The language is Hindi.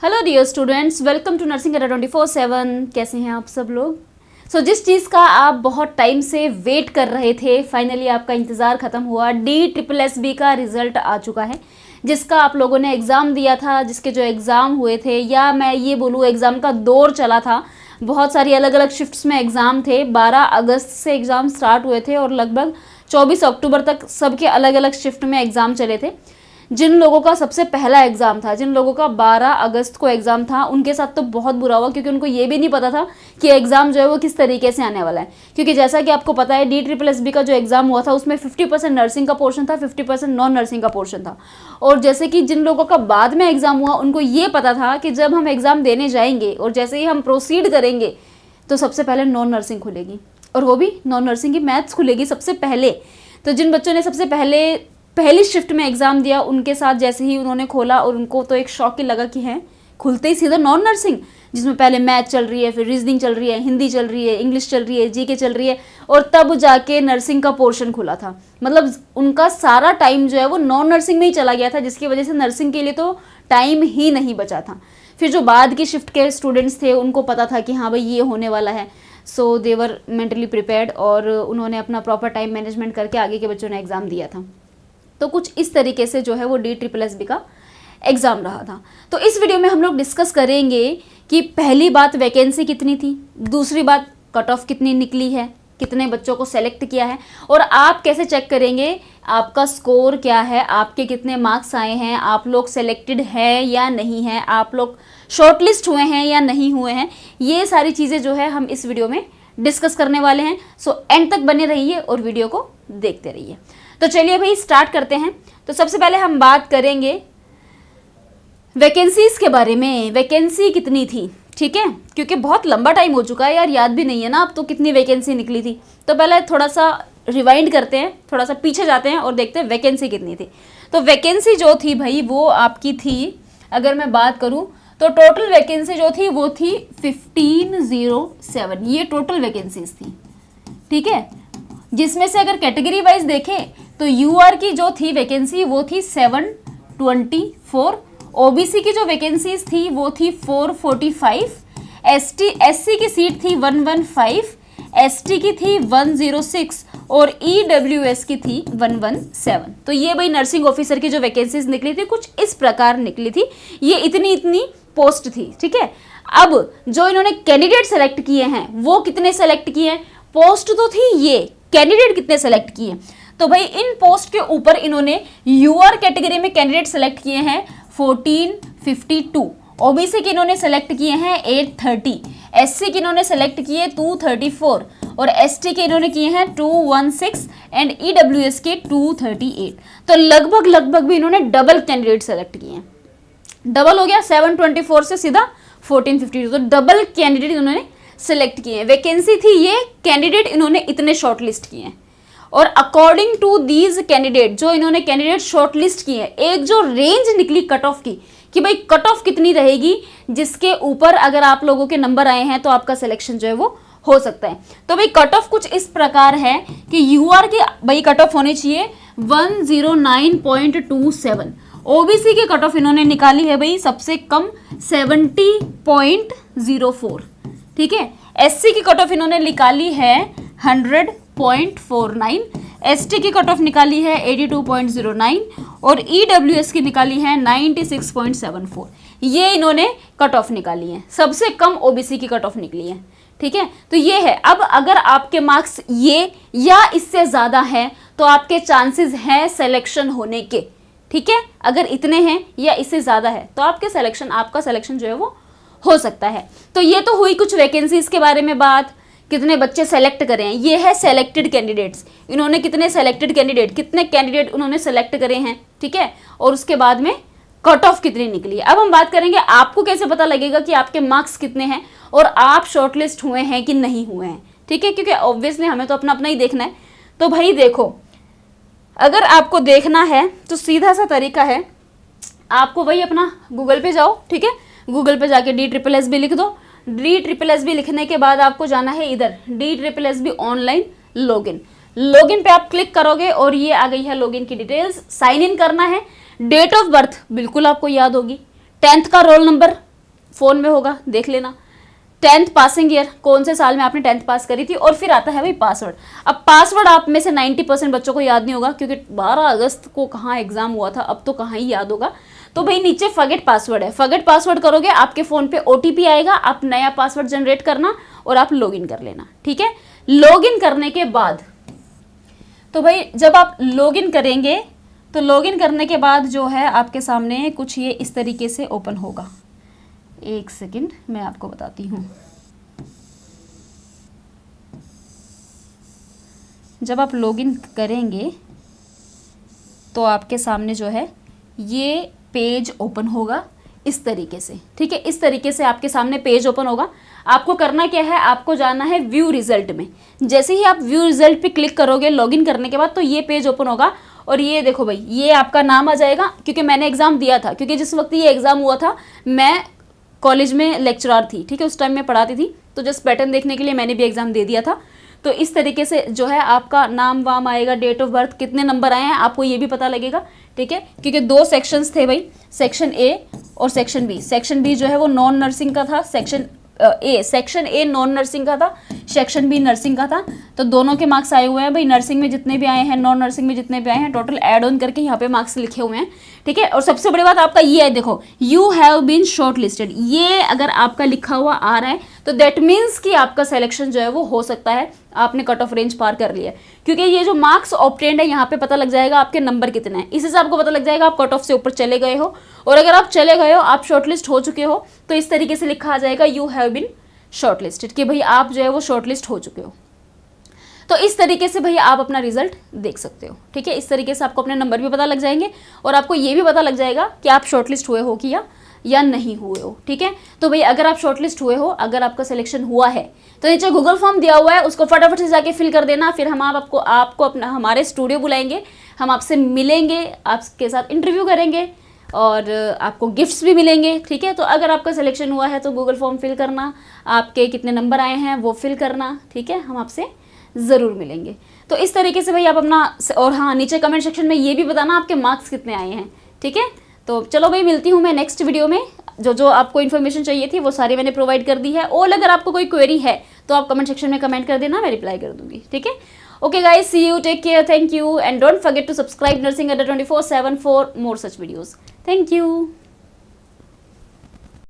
Hello dear students, welcome to Nursing Adda 24/7। कैसे हैं आप सब लोग। जिस चीज़ का आप बहुत टाइम से वेट कर रहे थे, फाइनली आपका इंतज़ार ख़त्म हुआ। DSSB का रिज़ल्ट आ चुका है, जिसका आप लोगों ने एग्ज़ाम दिया था, जिसके जो एग्ज़ाम हुए थे, या मैं ये बोलूँ एग्ज़ाम का दौर चला था। बहुत सारी अलग अलग शिफ्ट्स में एग्ज़ाम थे। 12 अगस्त से एग्ज़ाम स्टार्ट हुए थे और लगभग 24 अक्टूबर तक सबके अलग अलग शिफ्ट में एग्ज़ाम चले थे। जिन लोगों का सबसे पहला एग्ज़ाम था, जिन लोगों का 12 अगस्त को एग्ज़ाम था, उनके साथ तो बहुत बुरा हुआ, क्योंकि उनको ये भी नहीं पता था कि एग्ज़ाम जो है वो किस तरीके से आने वाला है। क्योंकि जैसा कि आपको पता है, DSSB का जो एग्ज़ाम हुआ था उसमें 50% नर्सिंग का पोर्शन था, 50% नॉन नर्सिंग का पोर्शन था। और जैसे कि जिन लोगों का बाद में एग्ज़ाम हुआ, उनको ये पता था कि जब हम एग्ज़ाम देने जाएंगे और जैसे ही हम प्रोसीड करेंगे तो सबसे पहले नॉन नर्सिंग खुलेगी, और वो भी नॉन नर्सिंग की मैथ्स खुलेगी सबसे पहले। तो जिन बच्चों ने सबसे पहली शिफ्ट में एग्ज़ाम दिया, उनके साथ जैसे ही उन्होंने खोला और उनको तो एक शॉक ही लगा कि हैं, खुलते ही सीधा नॉन नर्सिंग, जिसमें पहले मैथ चल रही है, फिर रीजनिंग चल रही है, हिंदी चल रही है, इंग्लिश चल रही है, जीके चल रही है, और तब जाके नर्सिंग का पोर्शन खुला था। मतलब उनका सारा टाइम जो है वो नॉन नर्सिंग में ही चला गया था, जिसकी वजह से नर्सिंग के लिए तो टाइम ही नहीं बचा था। फिर जो बाद की शिफ्ट के स्टूडेंट्स थे, उनको पता था कि हाँ भाई ये होने वाला है, सो दे वर मेंटली प्रिपेयर्ड, और उन्होंने अपना प्रॉपर टाइम मैनेजमेंट करके आगे के बच्चों ने एग्ज़ाम दिया था। तो कुछ इस तरीके से जो है वो DSSB का एग्ज़ाम रहा था। तो इस वीडियो में हम लोग डिस्कस करेंगे कि पहली बात वैकेंसी कितनी थी, दूसरी बात कट ऑफ कितनी निकली है, कितने बच्चों को सेलेक्ट किया है, और आप कैसे चेक करेंगे आपका स्कोर क्या है, आपके कितने मार्क्स आए हैं, आप लोग सेलेक्टेड हैं या नहीं हैं, आप लोग शॉर्टलिस्ट हुए हैं या नहीं हुए हैं। ये सारी चीज़ें जो है हम इस वीडियो में डिस्कस करने वाले हैं। सो एंड तक बने रहिए और वीडियो को देखते रहिए। तो चलिए भाई स्टार्ट करते हैं। तो सबसे पहले हम बात करेंगे वैकेंसीज के बारे में। वैकेंसी कितनी थी, ठीक है, क्योंकि बहुत लंबा टाइम हो चुका है यार, याद भी नहीं है ना अब तो कितनी वैकेंसी निकली थी। तो पहले थोड़ा सा रिवाइंड करते हैं, थोड़ा सा पीछे जाते हैं और देखते हैं वैकेंसी कितनी थी। तो वैकेंसी जो थी भाई वो आपकी थी, अगर मैं बात करूं तो टोटल वैकेंसी जो थी वो थी 1507। ये टोटल वैकेंसीज थी, ठीक है, जिसमें से अगर कैटेगरी वाइज देखें तो UR की जो थी वैकेंसी वो थी 724, OBC की जो वैकेंसीज थी वो थी 445, SC की सीट थी 115, ST की थी 106 और EWS की थी 117। तो ये भाई नर्सिंग ऑफिसर की जो वैकेंसीज निकली थी कुछ इस प्रकार निकली थी। ये इतनी पोस्ट थी, ठीक है। अब जो इन्होंने कैंडिडेट सेलेक्ट किए हैं वो कितने सेलेक्ट किए हैं, पोस्ट तो थी ये, कैंडिडेट कितने सेलेक्ट किए। तो भाई इन पोस्ट के ऊपर इन्होंने UR कैटेगरी में कैंडिडेट सेलेक्ट किए हैं 1452, OBC के इन्होंने सेलेक्ट किए हैं 830, SC के इन्होंने सेलेक्ट किए 234 और ST के इन्होंने किए हैं 216 एंड EWS के 238। तो लगभग भी इन्होंने डबल कैंडिडेट सेलेक्ट किए हैं। डबल हो गया, 724 से सीधा 1452, तो डबल कैंडिडेट इन्होंने सेलेक्ट किए हैं। वैकेंसी थी ये, कैंडिडेट इन्होंने इतने शॉर्टलिस्ट किए हैं। और अकॉर्डिंग टू दीज कैंडिडेट, जो इन्होंने कैंडिडेट शॉर्टलिस्ट किए हैं, एक जो रेंज निकली कट ऑफ की कि भाई कट ऑफ कितनी रहेगी, जिसके ऊपर अगर आप लोगों के नंबर आए हैं तो आपका सिलेक्शन जो है वो हो सकता है। तो भाई कट ऑफ कुछ इस प्रकार है कि UR की भाई कट ऑफ होनी चाहिए 109.27, OBC की कट ऑफ इन्होंने निकाली है भाई सबसे कम 70.04, ठीक है। SC की कट ऑफ इन्होंने निकाली है 100.49, ST की कट ऑफ निकाली है 82.09 और EWS की निकाली है 96.74। ये इन्होंने कट ऑफ निकाली है, सबसे कम OBC की कट ऑफ निकली है, ठीक है। तो ये है। अब अगर आपके मार्क्स ये या इससे ज़्यादा है तो आपके चांसेस हैं सिलेक्शन होने के, ठीक है। अगर इतने हैं या इससे ज़्यादा है तो आपका सिलेक्शन जो है वो हो सकता है। तो ये तो हुई कुछ वैकेंसीज के बारे में बात, कितने बच्चे सेलेक्ट करें हैं। ये है सेलेक्टेड कैंडिडेट्स, इन्होंने कितने कैंडिडेट उन्होंने सेलेक्ट करे हैं, ठीक है। और उसके बाद में कट ऑफ कितनी निकली है। अब हम बात करेंगे आपको कैसे पता लगेगा कि आपके मार्क्स कितने हैं और आप शॉर्टलिस्ट हुए हैं कि नहीं हुए हैं, ठीक है, क्योंकि ऑब्वियसली हमें तो अपना ही देखना है। तो भाई देखो, अगर आपको देखना है तो सीधा सा तरीका है, आपको वही अपना गूगल पे जाओ, ठीक है, गूगल पे जाके DSSB लिख दो। DSSB लिखने के बाद आपको जाना है इधर DSSB ऑनलाइन लॉगिन पे आप क्लिक करोगे और ये आ गई है लॉगिन की डिटेल्स। साइन इन करना है, डेट ऑफ बर्थ बिल्कुल आपको याद होगी, 10th का रोल नंबर फ़ोन में होगा, देख लेना। 10th पासिंग ईयर, कौन से साल में आपने 10th पास करी थी, और फिर आता है भाई पासवर्ड। अब पासवर्ड आप में से 90% बच्चों को याद नहीं होगा, क्योंकि 12 अगस्त को कहाँ एग्जाम हुआ था, अब तो कहाँ ही याद होगा। तो भाई नीचे फॉरगेट पासवर्ड है, फॉरगेट पासवर्ड करोगे, आपके फ़ोन पे OTP आएगा, आप नया पासवर्ड जनरेट करना और आप लॉगिन कर लेना, ठीक है। लॉगिन करने के बाद, तो भाई जब आप लॉगिन करेंगे तो लॉगिन करने के बाद जो है आपके सामने कुछ ये इस तरीके से ओपन होगा। एक सेकंड मैं आपको बताती हूँ। जब आप लॉगिन करेंगे तो आपके सामने जो है ये पेज ओपन होगा इस तरीके से, ठीक है। इस तरीके से आपके सामने पेज ओपन होगा। आपको करना क्या है, आपको जाना है व्यू रिजल्ट में। जैसे ही आप व्यू रिजल्ट पे क्लिक करोगे लॉगिन करने के बाद, तो ये पेज ओपन होगा और ये देखो भाई, ये आपका नाम आ जाएगा, क्योंकि मैंने एग्ज़ाम दिया था, क्योंकि जिस वक्त ये एग्ज़ाम हुआ था मैं कॉलेज में लेक्चरर थी, ठीक है, उस टाइम में पढ़ाती थी, तो जस्ट पैटर्न देखने के लिए मैंने भी एग्ज़ाम दे दिया था। तो इस तरीके से जो है आपका नाम वाम आएगा, डेट ऑफ बर्थ, कितने नंबर आए हैं आपको ये भी पता लगेगा, ठीक है। क्योंकि 2 सेक्शंस थे भाई, सेक्शन ए और सेक्शन बी। सेक्शन बी जो है वो नॉन नर्सिंग का था, सेक्शन ए नॉन नर्सिंग का था, सेक्शन बी नर्सिंग का था। तो दोनों के मार्क्स आए हुए हैं भाई, नर्सिंग में जितने भी आए हैं, नॉन नर्सिंग में जितने भी आए हैं, टोटल ऐड ऑन करके यहाँ पे मार्क्स लिखे हुए हैं, ठीक है। और सबसे बड़ी बात आपका ये है, देखो you have been short listed अगर आपका लिखा हुआ आ रहा है तो दैट मीन्स कि आपका सिलेक्शन जो है वो हो सकता है, आपने कट ऑफ रेंज पार कर लिया है। क्योंकि ये जो मार्क्स ऑब्टेन्ड है यहाँ पे पता लग जाएगा आपके नंबर कितने हैं, इससे आपको पता लग जाएगा आप कट ऑफ से ऊपर चले गए हो, और अगर आप चले गए हो, आप शॉर्टलिस्ट हो चुके हो, तो इस तरीके से लिखा आ जाएगा यू हैव बीन शॉर्टलिस्टेड, कि भाई आप जो है वो शॉर्टलिस्ट हो चुके हो। तो इस तरीके से भैया आप अपना रिजल्ट देख सकते हो, ठीक है। इस तरीके से आपको अपने नंबर भी पता लग जाएंगे और आपको ये भी पता लग जाएगा कि आप शॉर्टलिस्ट हुए हो कि या नहीं हुए हो, ठीक है। तो भाई अगर आप शॉर्टलिस्ट हुए हो, अगर आपका सिलेक्शन हुआ है, तो नीचे गूगल फॉर्म दिया हुआ है, उसको फटाफट से जाके फिल कर देना। फिर हम आपको अपना हमारे स्टूडियो बुलाएंगे, हम आपसे मिलेंगे, आपके साथ इंटरव्यू करेंगे और आपको गिफ्ट्स भी मिलेंगे, ठीक है। तो अगर आपका सिलेक्शन हुआ है तो गूगल फॉर्म फिल करना, आपके कितने नंबर आए हैं वो फिल करना, ठीक है। हम आपसे ज़रूर मिलेंगे। तो इस तरीके से भाई आप अपना, और हाँ नीचे कमेंट सेक्शन में ये भी बताना आपके मार्क्स कितने आए हैं, ठीक है। तो चलो भाई मिलती हूँ मैं नेक्स्ट वीडियो में। जो आपको इन्फॉर्मेशन चाहिए थी वो सारी मैंने प्रोवाइड कर दी है, और अगर आपको कोई क्वेरी है तो आप कमेंट सेक्शन में कमेंट कर देना, मैं रिप्लाई कर दूंगी, ठीक है। Okay guys, see you, take care, thank you and don't forget to subscribe Nursing Adda 24/7 for more such videos. Thank you.